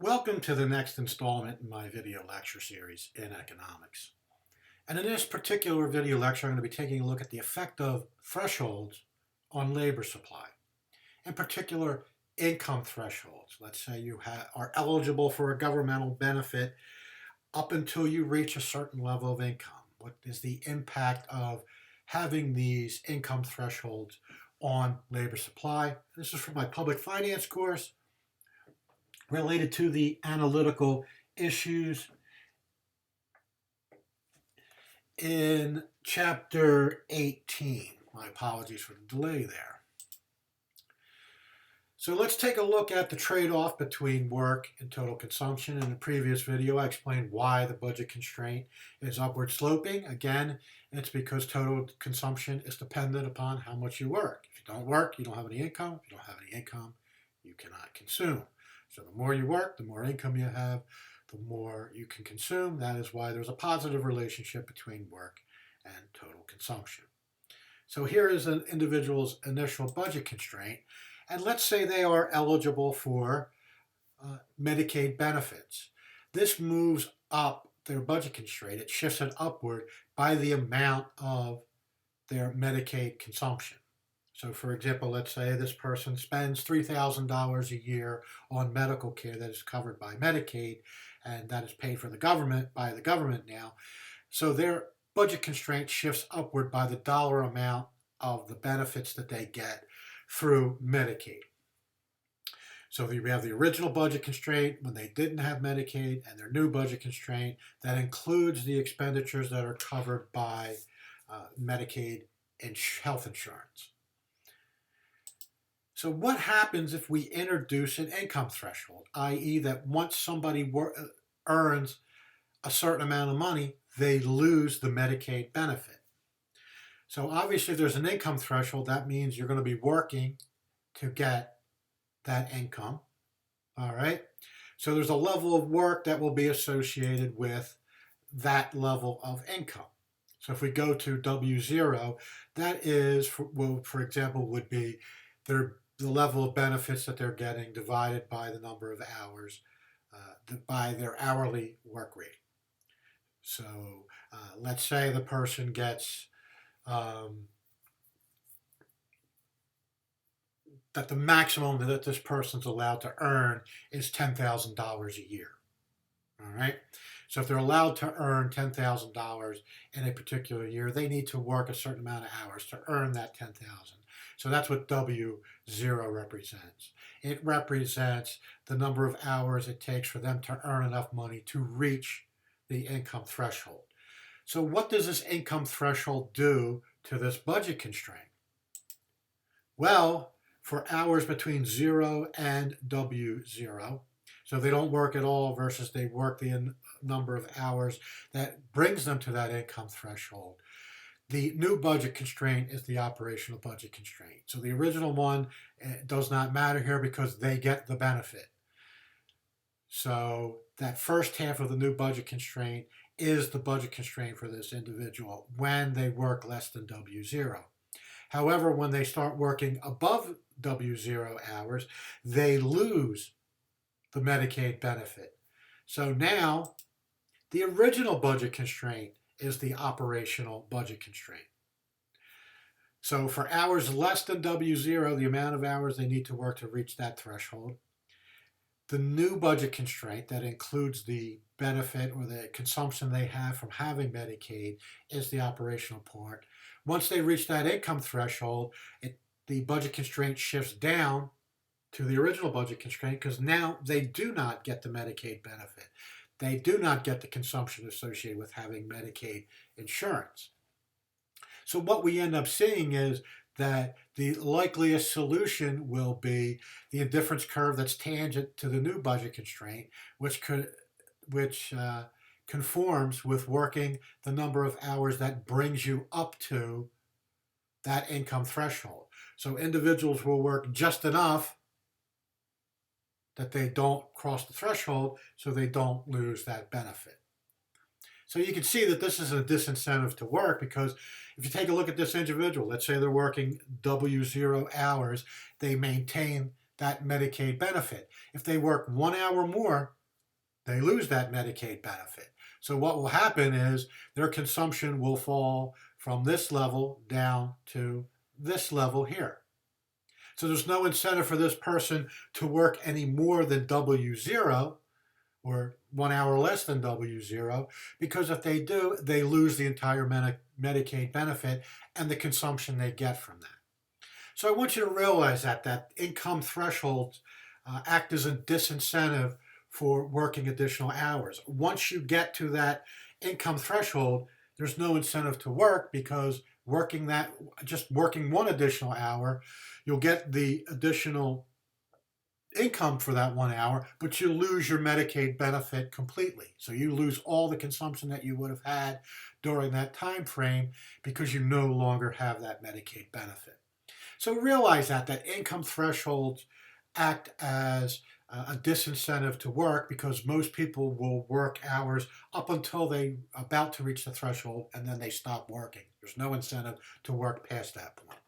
Welcome to the next installment in my video lecture series in economics. And in this particular video lecture, I'm going to be taking a look at the effect of thresholds on labor supply. In particular, income thresholds. Let's say you are eligible for a governmental benefit up until you reach a certain level of income. What is the impact of having these income thresholds on labor supply? This is from my public finance course related to the analytical issues in chapter 18. My apologies for the delay there. So let's take a look at the trade-off between work and total consumption. In the previous video, I explained why the budget constraint is upward sloping. Again, it's because total consumption is dependent upon how much you work. If you don't work, you don't have any income. If you don't have any income, you cannot consume. So the more you work, the more income you have, the more you can consume. That is why there's a positive relationship between work and total consumption. So here is an individual's initial budget constraint, and let's say they are eligible for Medicaid benefits. This moves up their budget constraint. It shifts it upward by the amount of their Medicaid consumption. So for example, let's say this person spends $3,000 a year on medical care that is covered by Medicaid, and that is paid for by the government now. So their budget constraint shifts upward by the dollar amount of the benefits that they get through Medicaid. So we have the original budget constraint when they didn't have Medicaid, and their new budget constraint that includes the expenditures that are covered by Medicaid and health insurance. So what happens if we introduce an income threshold, i.e. that once somebody earns a certain amount of money, they lose the Medicaid benefit? So obviously if there's an income threshold, that means you're going to be working to get that income. All right. So there's a level of work that will be associated with that level of income. So if we go to W0, that is, for example, would be the level of benefits that they're getting divided by the number of hours, by their hourly work rate. So let's say the person gets that the maximum that this person's allowed to earn is $10,000 a year. All right. So if they're allowed to earn $10,000 in a particular year, they need to work a certain amount of hours to earn that $10,000. So that's what W0 represents. It represents the number of hours it takes for them to earn enough money to reach the income threshold. So what does this income threshold do to this budget constraint? Well, for hours between 0 and W0, so they don't work at all versus they work the number of hours that brings them to that income threshold. The new budget constraint is the operational budget constraint. So the original one does not matter here because they get the benefit. So that first half of the new budget constraint is the budget constraint for this individual when they work less than W0. However, when they start working above W0 hours, they lose the Medicaid benefit. So now the original budget constraint is the operational budget constraint. So for hours less than W0, the amount of hours they need to work to reach that threshold, the new budget constraint that includes the benefit or the consumption they have from having Medicaid is the operational part. Once they reach that income threshold, the budget constraint shifts down to the original budget constraint because now they do not get the Medicaid benefit. They do not get the consumption associated with having Medicaid insurance. So what we end up seeing is that the likeliest solution will be the indifference curve that's tangent to the new budget constraint, which conforms with working the number of hours that brings you up to that income threshold. So individuals will work just enough that they don't cross the threshold, so they don't lose that benefit. So you can see that this is a disincentive to work because if you take a look at this individual, let's say they're working W0 hours, they maintain that Medicaid benefit. If they work 1 hour more, they lose that Medicaid benefit. So what will happen is their consumption will fall from this level down to this level here. So there's no incentive for this person to work any more than W0 or 1 hour less than W0, because if they do, they lose the entire Medicaid benefit and the consumption they get from that. So I want you to realize that income thresholds act as a disincentive for working additional hours. Once you get to that income threshold, there's no incentive to work, because just working one additional hour, you'll get the additional income for that 1 hour, but you lose your Medicaid benefit completely. So you lose all the consumption that you would have had during that time frame, because you no longer have that Medicaid benefit. So realize that income thresholds act as a disincentive to work, because most people will work hours up until they about to reach the threshold, and then they stop working. There's no incentive to work past that point.